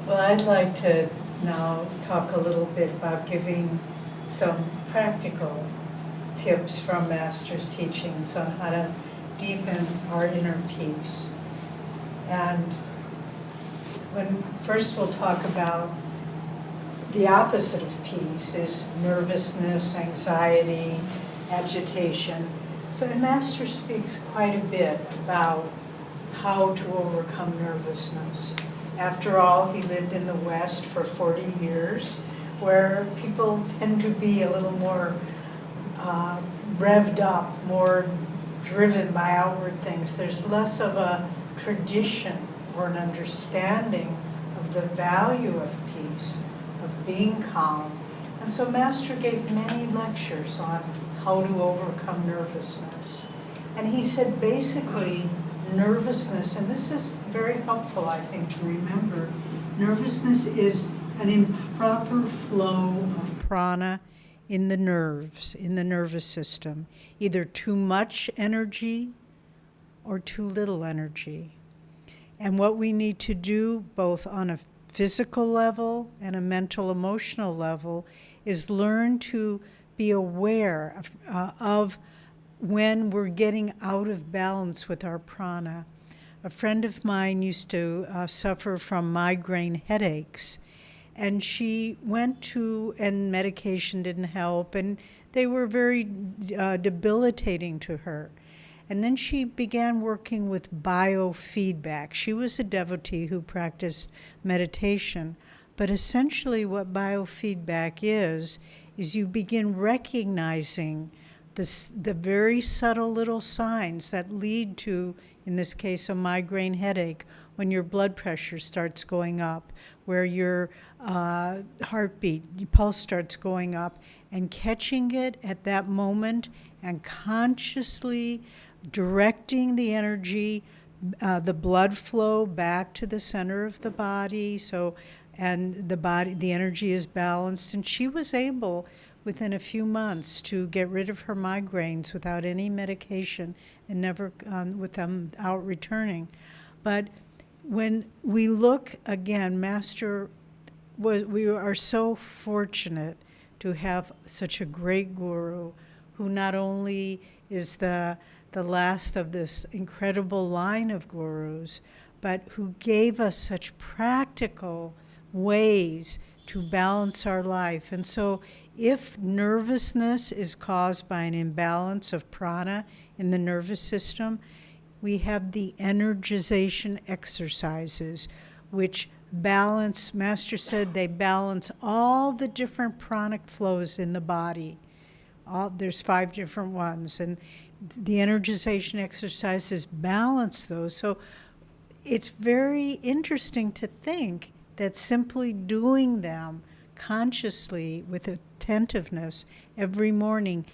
Well, I'd like to now talk a little bit about giving some practical tips from Master's teachings on how to deepen our inner peace. And first we'll talk about the opposite of peace is nervousness, anxiety, agitation. So the Master speaks quite a bit about how to overcome nervousness. After all, he lived in the West for 40 years, where people tend to be a little more revved up, more driven by outward things. There's less of a tradition or an understanding of the value of peace, of being calm. And so Master gave many lectures on how to overcome nervousness. And he said basically nervousness, and this is very helpful I think to remember, nervousness is an improper flow of prana in the nerves, in the nervous system. Either too much energy or too little energy. And what we need to do both on a physical level and a mental emotional level is learn to be aware of when we're getting out of balance with our prana. A friend of mine used to suffer from migraine headaches, and she went to, and medication didn't help, and they were very debilitating to her. And then she began working with biofeedback. She was a devotee who practiced meditation, but essentially what biofeedback is you begin recognizing the very subtle little signs that lead to, in this case, a migraine headache, when your blood pressure starts going up, where your heartbeat, your pulse starts going up, and catching it at that moment and consciously directing the energy, the blood flow back to the center of the body, and the energy is balanced. And she was able, within a few months, to get rid of her migraines without any medication and never with them out returning. But when we look again, we are so fortunate to have such a great guru who not only is the last of this incredible line of gurus, but who gave us such practical ways to balance our life. And so if nervousness is caused by an imbalance of prana in the nervous system, we have the energization exercises, which balance, Master said they balance all the different pranic flows in the body. There's 5 different ones, and the energization exercises balance those. So it's very interesting to think that simply doing them consciously with attentiveness every morning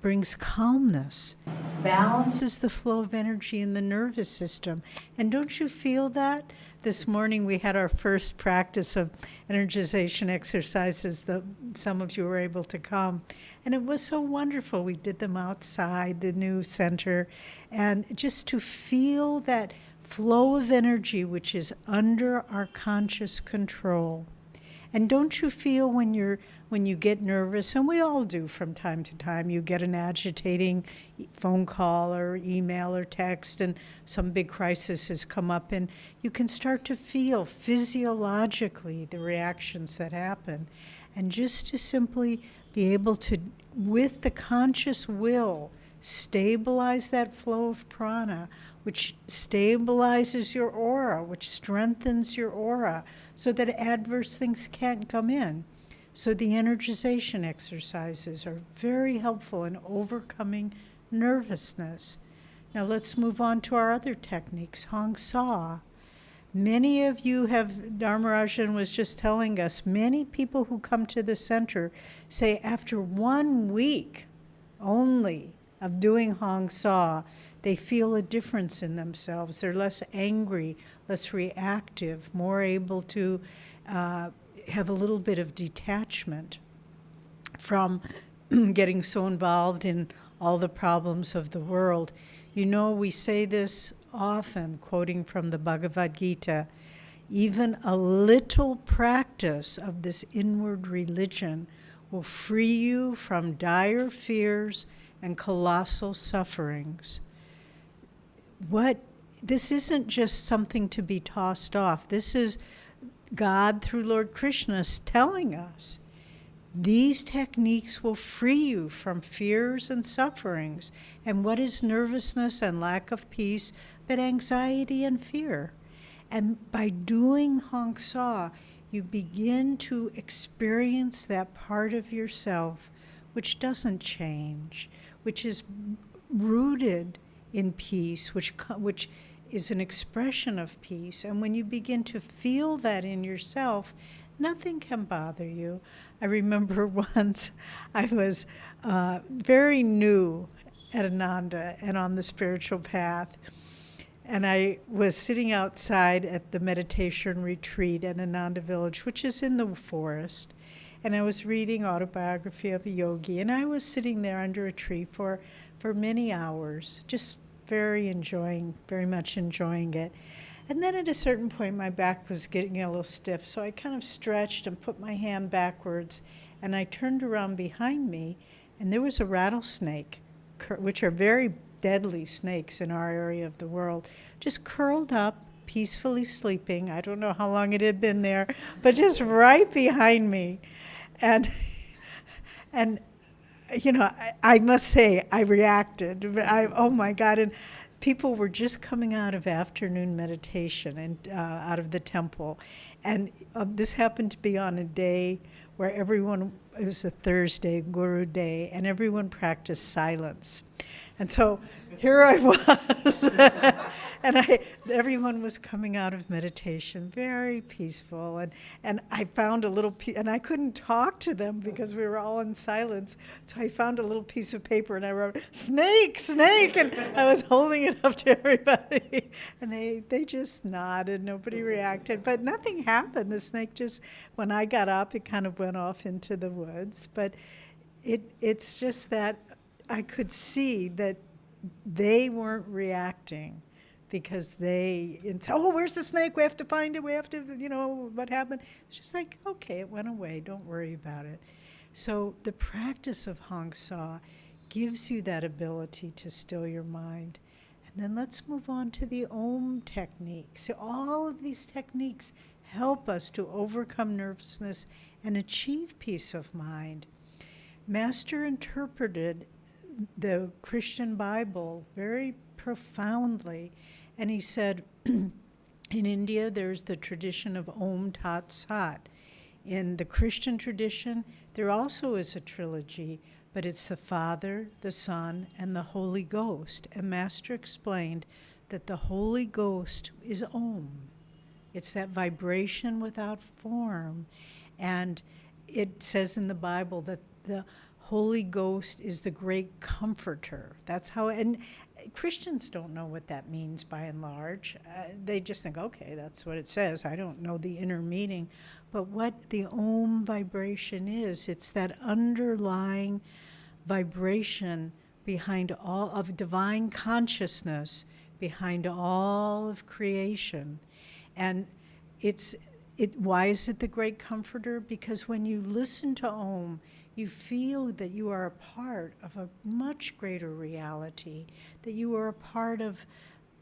brings calmness, balances the flow of energy in the nervous system. And don't you feel that? This morning we had our first practice of energization exercises. Some of you were able to come. And it was so wonderful. We did them outside the new center. And just to feel that flow of energy which is under our conscious control. And don't you feel when you get nervous, and we all do from time to time, you get an agitating phone call or email or text, and some big crisis has come up, and you can start to feel physiologically the reactions that happen. And just to simply be able to, with the conscious will, stabilize that flow of prana, which stabilizes your aura, which strengthens your aura, so that adverse things can't come in. So the energization exercises are very helpful in overcoming nervousness. Now let's move on to our other techniques, Hong Sa. Many of you have, Dharmarajan was just telling us, many people who come to the center say after 1 week only of doing Hong Sa, they feel a difference in themselves. They're less angry, less reactive, more able to have a little bit of detachment from getting so involved in all the problems of the world. You know, we say this often, quoting from the Bhagavad Gita, Even a little practice of this inward religion will free you from dire fears and colossal sufferings. This isn't just something to be tossed off. This is God through Lord Krishna telling us, these techniques will free you from fears and sufferings. And what is nervousness and lack of peace but anxiety and fear? And by doing Hong Sa, you begin to experience that part of yourself which doesn't change, which is rooted in peace, which is an expression of peace. And when you begin to feel that in yourself, nothing can bother you. I remember once I was very new at Ananda and on the spiritual path. And I was sitting outside at the meditation retreat at Ananda Village, which is in the forest. And I was reading Autobiography of a Yogi. And I was sitting there under a tree for many hours, just very much enjoying it. And then at a certain point, my back was getting a little stiff. So I kind of stretched and put my hand backwards. And I turned around behind me, and there was a rattlesnake, which are very deadly snakes in our area of the world, just curled up, peacefully sleeping. I don't know how long it had been there, but just right behind me. And you know, I must say, I reacted. Oh my God. And people were just coming out of afternoon meditation and out of the temple. And this happened to be on a day where it was a Thursday, Guru Day, and everyone practiced silence. And so here I was, and everyone was coming out of meditation, very peaceful, and I found a little and I couldn't talk to them because we were all in silence, so I found a little piece of paper and I wrote, "Snake, snake," and I was holding it up to everybody, and they just nodded, nobody reacted, but nothing happened. The snake just, when I got up, it kind of went off into the woods, but it's just that I could see that they weren't reacting because where's the snake? We have to find it. We have to, what happened? It's just like, okay, it went away. Don't worry about it. So the practice of Hong Sa gives you that ability to still your mind. And then let's move on to the Om technique. So all of these techniques help us to overcome nervousness and achieve peace of mind. Master interpreted the Christian Bible very profoundly, and he said, in India there's the tradition of Om Tat Sat. In the Christian tradition, there also is a trilogy, but it's the Father, the Son, and the Holy Ghost. And Master explained that the Holy Ghost is Om. It's that vibration without form. And it says in the Bible that the Holy Ghost is the great comforter. That's how, and Christians don't know what that means by and large. They just think, okay, that's what it says. I don't know the inner meaning. But what the Om vibration is, it's that underlying vibration behind all of divine consciousness, behind all of creation. And why is it the great comforter? Because when you listen to Om, you feel that you are a part of a much greater reality, that you are a part of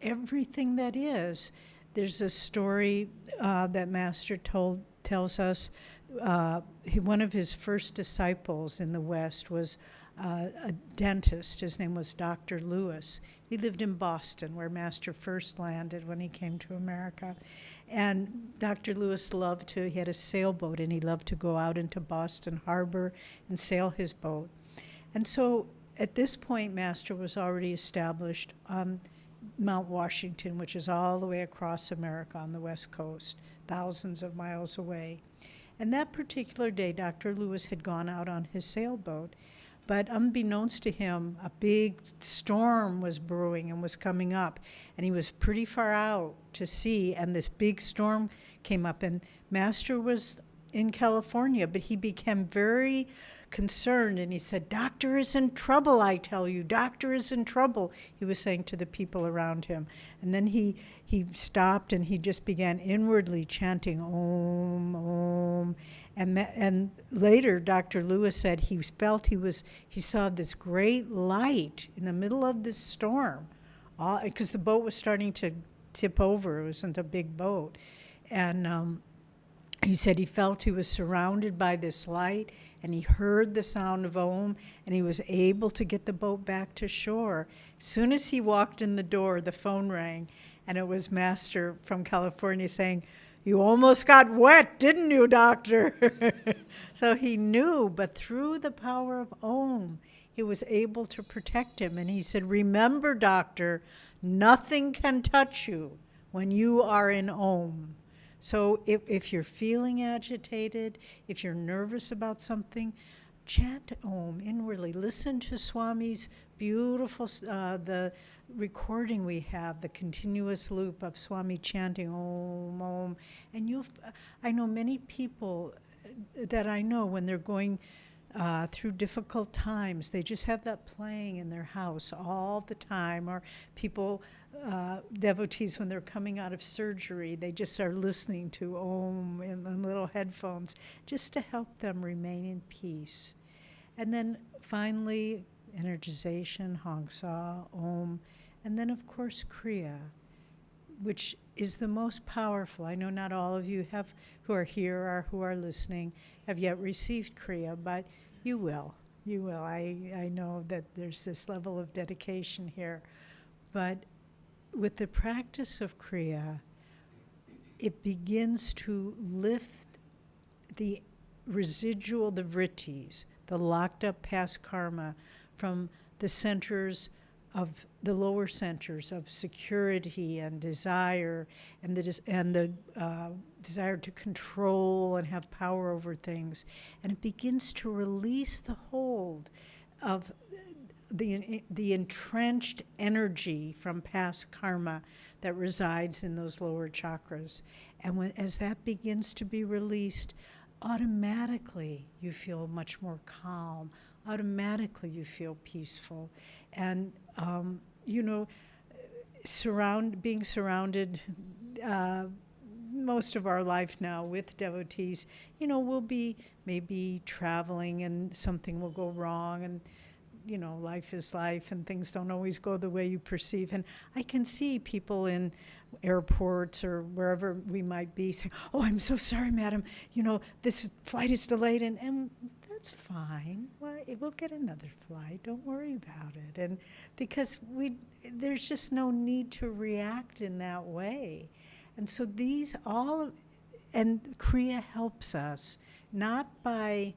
everything that is. There's a story that Master tells us. One of his first disciples in the West was a dentist. His name was Dr. Lewis. He lived in Boston, where Master first landed when he came to America. And Dr. Lewis he had a sailboat, and he loved to go out into Boston Harbor and sail his boat. And so at this point, Master was already established on Mount Washington, which is all the way across America on the West Coast, thousands of miles away. And that particular day, Dr. Lewis had gone out on his sailboat, but unbeknownst to him, a big storm was brewing and was coming up, and he was pretty far out to sea, and this big storm came up, and Master was in California, but he became very concerned, and he said, "Doctor is in trouble, I tell you, doctor is in trouble," he was saying to the people around him. And then he stopped and he just began inwardly chanting Om, Om. And later, Dr. Lewis said he felt he saw this great light in the middle of this storm, because the boat was starting to tip over. It wasn't a big boat. And he said he felt he was surrounded by this light, and he heard the sound of Om, and he was able to get the boat back to shore. As soon as he walked in the door, the phone rang, and it was Master from California saying, "You almost got wet, didn't you, doctor?" So he knew, but through the power of Om, he was able to protect him. And he said, "Remember, doctor, nothing can touch you when you are in Om." So if you're feeling agitated, if you're nervous about something, chant Om inwardly. Listen to Swami's beautiful, the recording we have, the continuous loop of Swami chanting Om, Om. And I know many people that I know when they're going through difficult times, they just have that playing in their house all the time. Or people, devotees, when they're coming out of surgery, they just are listening to Om in the little headphones just to help them remain in peace. And then finally, energization, Hong Sa, Om, and then of course Kriya, which is the most powerful. I know not all of you who are here or who are listening have yet received Kriya, but you will. You will. I know that there's this level of dedication here. But with the practice of Kriya, it begins to lift the residual, the vrittis, the locked up past karma, from the centers of the lower centers of security and desire, and the desire to control and have power over things. And it begins to release the hold of the entrenched energy from past karma that resides in those lower chakras. And as that begins to be released, automatically you feel much more calm. Automatically you feel peaceful. And, being surrounded most of our life now with devotees, we'll be maybe traveling and something will go wrong, and life is life and things don't always go the way you perceive. And I can see people in airports or wherever we might be saying, "Oh, I'm so sorry, madam, this flight is delayed," and that's fine. Well, we'll get another flight. Don't worry about it. And because there's just no need to react in that way. And so and Kriya helps us, not by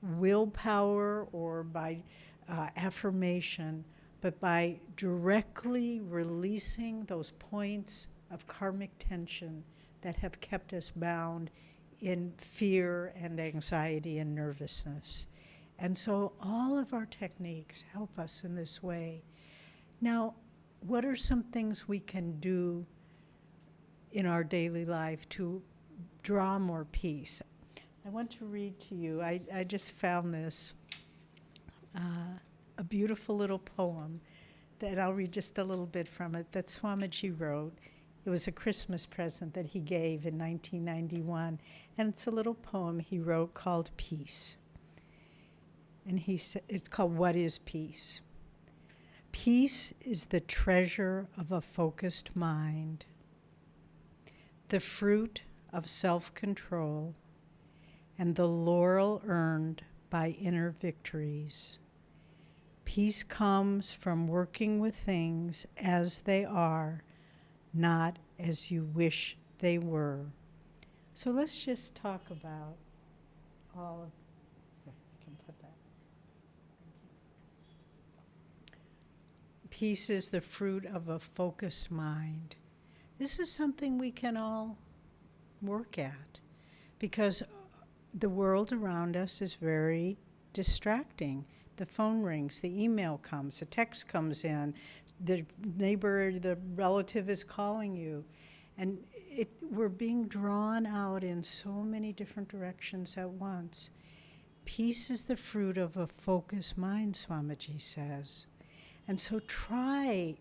willpower or by affirmation, but by directly releasing those points of karmic tension that have kept us bound in fear and anxiety and nervousness. And so all of our techniques help us in this way. Now, what are some things we can do in our daily life to draw more peace? I want to read to you, I just found this, a beautiful little poem that I'll read just a little bit from it, that Swamiji wrote. It was a Christmas present that he gave in 1991, and it's a little poem he wrote called Peace. And it's called What is Peace? Peace is the treasure of a focused mind, the fruit of self-control, and the laurel earned by inner victories. Peace comes from working with things as they are, not as you wish they were. So let's just talk about all of, you can put that. Peace is the fruit of a focused mind. This is something we can all work at, because the world around us is very distracting. The phone rings, the email comes, the text comes in, the neighbor, the relative is calling you. And we're being drawn out in so many different directions at once. Peace is the fruit of a focused mind, Swamiji says. And so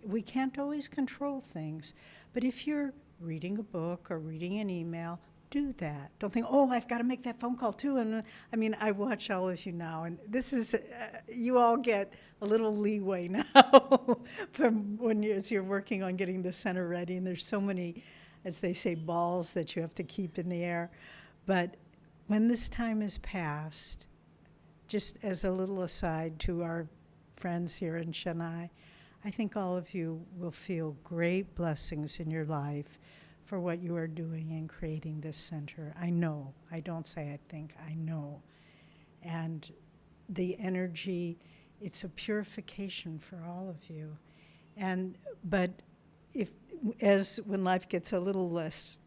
we can't always control things, but if you're reading a book or reading an email, do that. Don't think, oh, I've got to make that phone call too. And I mean, I watch all of you now, and this is, you all get a little leeway now from as you're working on getting the center ready, and there's so many, as they say, balls that you have to keep in the air. But when this time is past, just as a little aside to our friends here in Chennai, I think all of you will feel great blessings in your life for what you are doing in creating this center. I know. I don't say I think. I know. And the energy, it's a purification for all of you. But when life gets a little less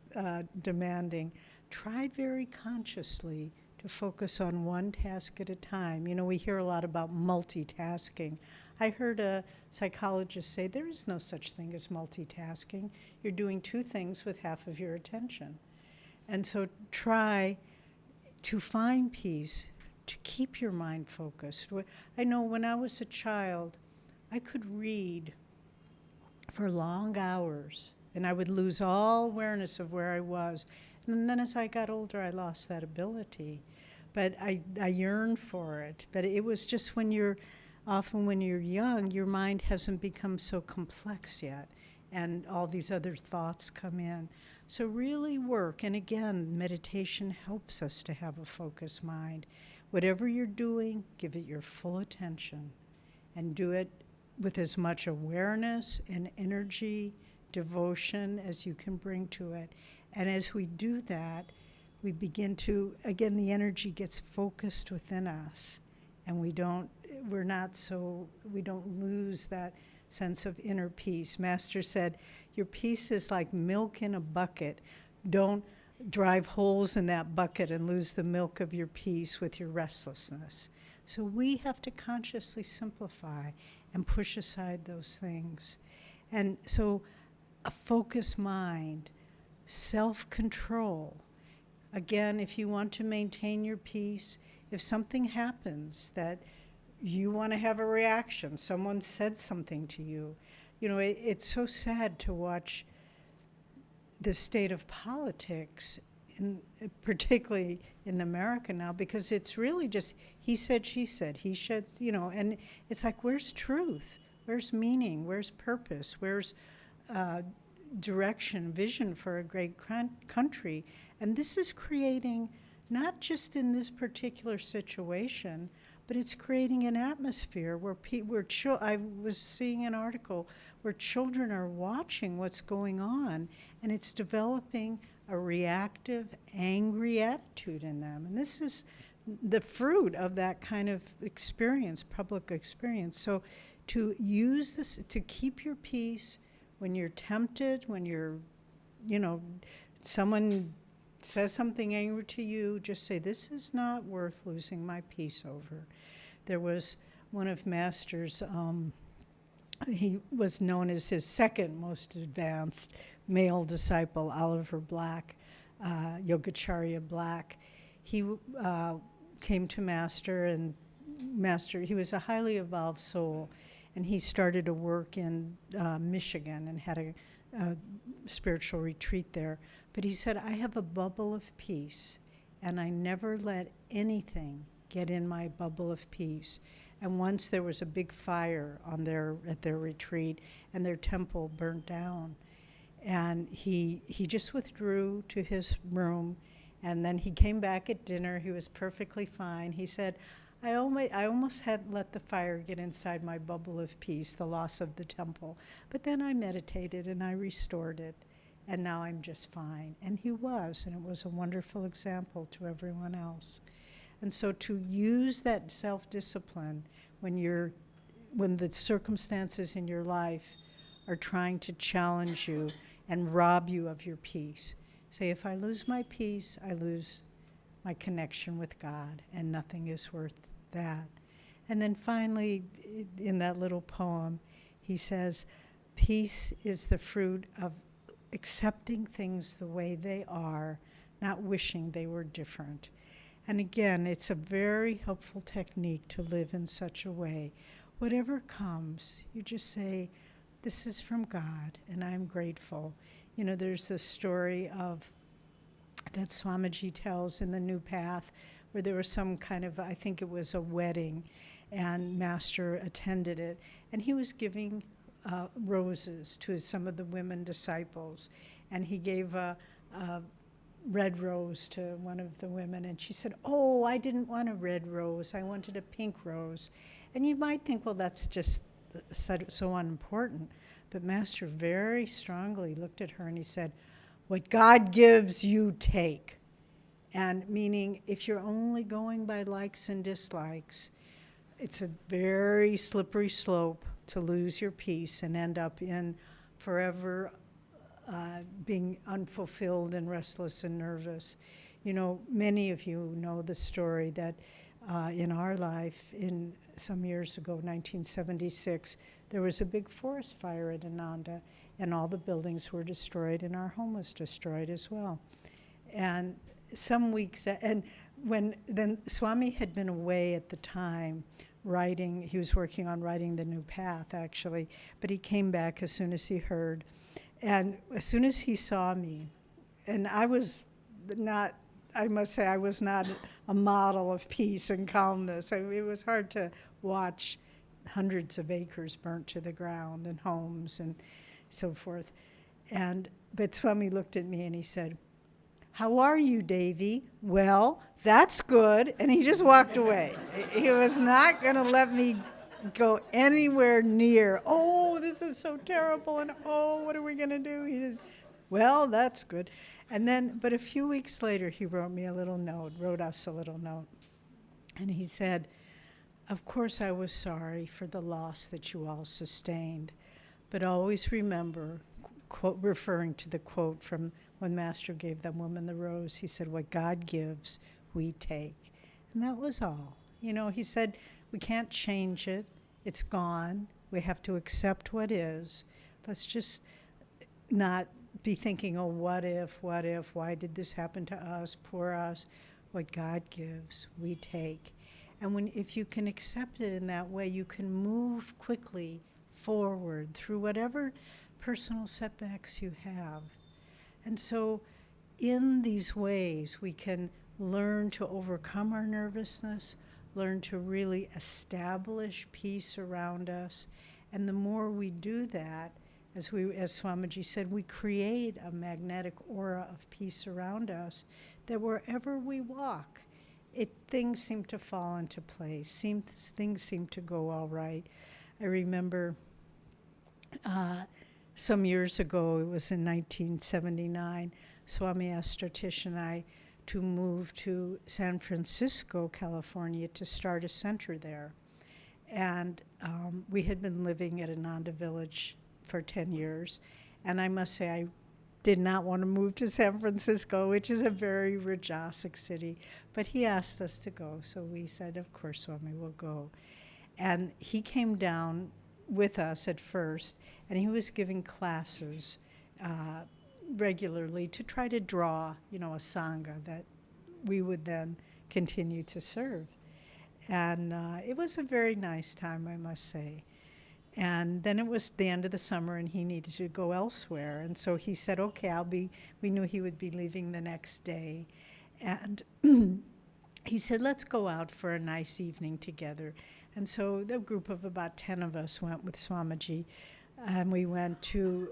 demanding, try very consciously to focus on one task at a time. You know, we hear a lot about multitasking. I heard a psychologist say there is no such thing as multitasking. You're doing two things with half of your attention. And so try to find peace, to keep your mind focused. I know when I was a child, I could read for long hours, and I would lose all awareness of where I was. And then as I got older, I lost that ability. But I yearned for it. But it was just often when you're young, your mind hasn't become so complex yet, and all these other thoughts come in. So really work, and again, meditation helps us to have a focused mind. Whatever you're doing, give it your full attention, and do it with as much awareness and energy, devotion as you can bring to it. And as we do that, we begin to, again, the energy gets focused within us, and we don't lose that sense of inner peace. Master said, your peace is like milk in a bucket. Don't drive holes in that bucket and lose the milk of your peace with your restlessness. So we have to consciously simplify and push aside those things. And so a focused mind, self-control. Again, if you want to maintain your peace, if something happens that you want to have a reaction, someone said something to you, you know, it's so sad to watch the state of politics, particularly in America now, because it's really just he said, she said, he said, you know, and it's like, where's truth? Where's meaning? Where's purpose? Where's direction, vision for a great country? And this is creating, not just in this particular situation, but it's creating an atmosphere where I was seeing an article where children are watching what's going on, and it's developing a reactive, angry attitude in them. And this is the fruit of that kind of experience, public experience. So to use this, to keep your peace when you're tempted, when you're, you know, someone says something angry to you, just say, this is not worth losing my peace over. There was one of Master's, he was known as his second most advanced male disciple, Oliver Black, Yogacharya Black. He came to Master, and Master, he was a highly evolved soul, and he started to work in Michigan and had a spiritual retreat there. But he said, I have a bubble of peace, and I never let anything get in my bubble of peace. And once there was a big fire at their retreat, and their temple burnt down. And he just withdrew to his room, and then he came back at dinner. He was perfectly fine. He said, I almost had let the fire get inside my bubble of peace, the loss of the temple. But then I meditated, and I restored it. And now I'm just fine. And he was, and it was a wonderful example to everyone else. And so to use that self-discipline when the circumstances in your life are trying to challenge you and rob you of your peace. Say, if I lose my peace, I lose my connection with God, and nothing is worth that. And then finally, in that little poem, he says, peace is the fruit of accepting things the way they are, not wishing they were different. And again, it's a very helpful technique to live in such a way. Whatever comes, you just say, this is from God, and I'm grateful. There's this story that Swamiji tells in the New Path, where there was some kind of, I think it was a wedding, and Master attended it, and he was giving roses to some of the women disciples, and he gave a red rose to one of the women, and she said, "Oh, I didn't want a red rose, I wanted a pink rose." And you might think, well, that's just so unimportant, but Master very strongly looked at her and he said, "What God gives, you take." And meaning, if you're only going by likes and dislikes, it's a very slippery slope to lose your peace and end up in forever being unfulfilled and restless and nervous. Many of you know the story that in our life, in some years ago, 1976, there was a big forest fire at Ananda, and all the buildings were destroyed, and our home was destroyed as well. And some weeks, and then Swami had been away at the time writing, he was working on writing the New Path, actually, but he came back as soon as he heard. And as soon as he saw me, and I must say, I was not a model of peace and calmness. It was hard to watch hundreds of acres burnt to the ground and homes and so forth. But Swami looked at me and he said, "How are you, Devi?" "Well, that's good." And he just walked away. He was not going to let me go anywhere near, "Oh, this is so terrible," and "Oh, what are we going to do?" He did, "Well, that's good." And then, but a few weeks later, he wrote us a little note. And he said, "Of course I was sorry for the loss that you all sustained, but always remember," referring to the quote from when Master gave that woman the rose, he said, "What God gives, we take." And that was all. He said, we can't change it. It's gone. We have to accept what is. Let's just not be thinking, oh, what if, why did this happen to us, poor us. What God gives, we take. And if you can accept it in that way, you can move quickly forward through whatever personal setbacks you have. And so in these ways, we can learn to overcome our nervousness, learn to really establish peace around us. And the more we do that, as Swamiji said, we create a magnetic aura of peace around us that wherever we walk, things seem to fall into place. Things seem to go all right. I remember some years ago, it was in 1979, Swami asked Ratish and I to move to San Francisco, California, to start a center there. And we had been living at Ananda Village for 10 years. And I must say, I did not want to move to San Francisco, which is a very Rajasic city. But he asked us to go, so we said, of course, Swami, we'll go. And he came down with us at first, and he was giving classes regularly to try to draw, a sangha that we would then continue to serve. And it was a very nice time, I must say. And then it was the end of the summer, and he needed to go elsewhere. And so he said, okay, we knew he would be leaving the next day. And he said, let's go out for a nice evening together. And so the group of about 10 of us went with Swamiji. And we went to,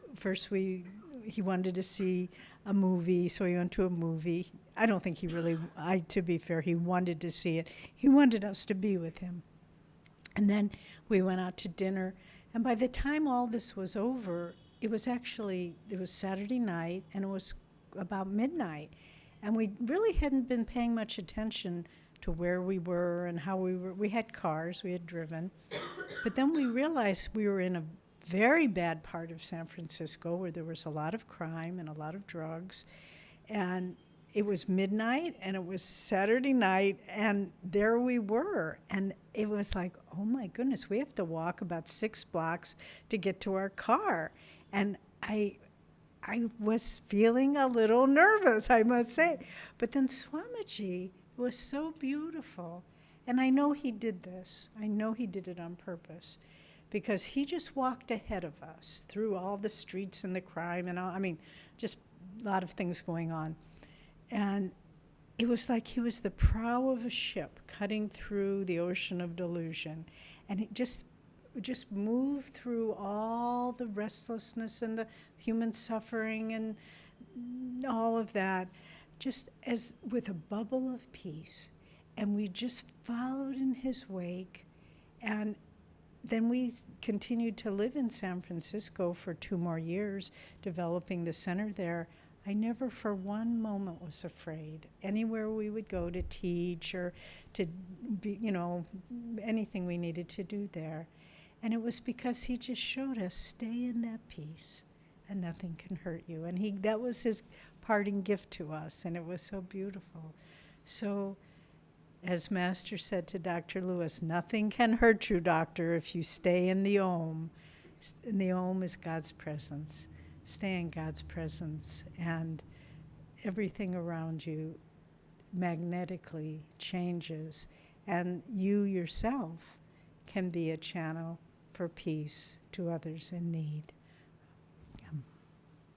he wanted to see a movie, so we went to a movie. I don't think to be fair, he wanted to see it. He wanted us to be with him. And then we went out to dinner. And by the time all this was over, it was Saturday night, and it was about midnight. And we really hadn't been paying much attention to where we were and how we were. We had cars, we had driven. But then we realized we were in a very bad part of San Francisco where there was a lot of crime and a lot of drugs. And it was midnight, and it was Saturday night, and there we were. And it was like, oh my goodness, we have to walk about 6 blocks to get to our car. And I was feeling a little nervous, I must say. But then Swamiji was so beautiful. And I know he did this. I know he did it on purpose. Because he just walked ahead of us through all the streets and the crime and all, I mean, just a lot of things going on. And it was like he was the prow of a ship cutting through the ocean of delusion. And it just moved through all the restlessness and the human suffering and all of that, just as with a bubble of peace. And we just followed in his wake. And then we continued to live in San Francisco for 2 more years, developing the center there. I never for one moment was afraid. Anywhere we would go to teach or to be, anything we needed to do there. And it was because he just showed us, stay in that peace and nothing can hurt you. And that was his parting gift to us, and it was so beautiful. So, as Master said to Dr. Lewis, nothing can hurt you, Doctor, if you stay in the Om. And the Om is God's presence. Stay in God's presence, and everything around you magnetically changes, and you yourself can be a channel for peace to others in need.